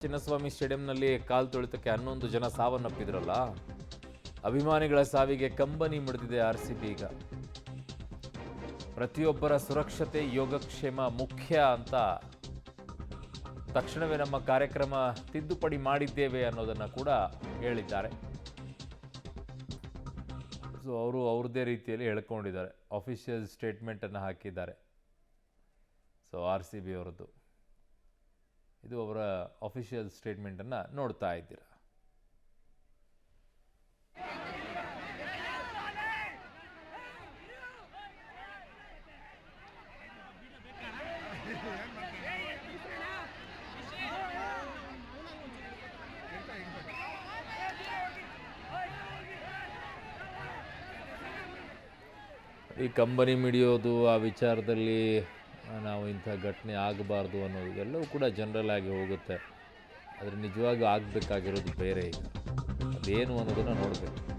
ಚಿನ್ನಸ್ವಾಮಿ ಸ್ಟೇಡಿಯಂನಲ್ಲಿ ಕಾಲು ತುಳಿತಕ್ಕೆ 11 ಜನ ಸಾವನ್ನಪ್ಪಿದ್ರಲ್ಲ, ಅಭಿಮಾನಿಗಳ ಸಾವಿಗೆ ಕಂಬನಿ ಮಿಡಿದಿದೆ ಆರ್ಸಿಬಿ. ಈಗ ಪ್ರತಿಯೊಬ್ಬರ ಸುರಕ್ಷತೆ ಯೋಗಕ್ಷೇಮ ಮುಖ್ಯ ಅಂತ ತಕ್ಷಣವೇ ನಮ್ಮ ಕಾರ್ಯಕ್ರಮ ತಿದ್ದುಪಡಿ ಮಾಡಿದ್ದೇವೆ ಅನ್ನೋದನ್ನು ಕೂಡ ಹೇಳಿದ್ದಾರೆ. ಸೊ ಅವರು ಅವ್ರದ್ದೇ ರೀತಿಯಲ್ಲಿ ಹೇಳ್ಕೊಂಡಿದ್ದಾರೆ, ಅಫಿಷಿಯಲ್ ಸ್ಟೇಟ್ಮೆಂಟನ್ನು ಹಾಕಿದ್ದಾರೆ. ಸೊ ಆರ್ಸಿಬಿ ಅವರದ್ದು ಇದು ಅವರ ಅಫಿಷಿಯಲ್ ಸ್ಟೇಟ್ಮೆಂಟನ್ನು ನೋಡ್ತಾ ಇದ್ದೀರಾ. ಈ ಕಂಬನಿ ಮಿಡಿಯೋದು, ಆ ವಿಚಾರದಲ್ಲಿ ನಾವು ಇಂಥ ಘಟನೆ ಆಗಬಾರ್ದು ಅನ್ನೋದು ಎಲ್ಲವೂ ಕೂಡ ಜನರಲ್ ಆಗಿ ಹೋಗುತ್ತೆ. ಆದರೆ ನಿಜವಾಗಿ ಆಗಬೇಕಾಗಿರೋದು ಬೇರೆ. ಈಗ ಅದೇನು ಅನ್ನೋದನ್ನು ನೋಡಬೇಕು.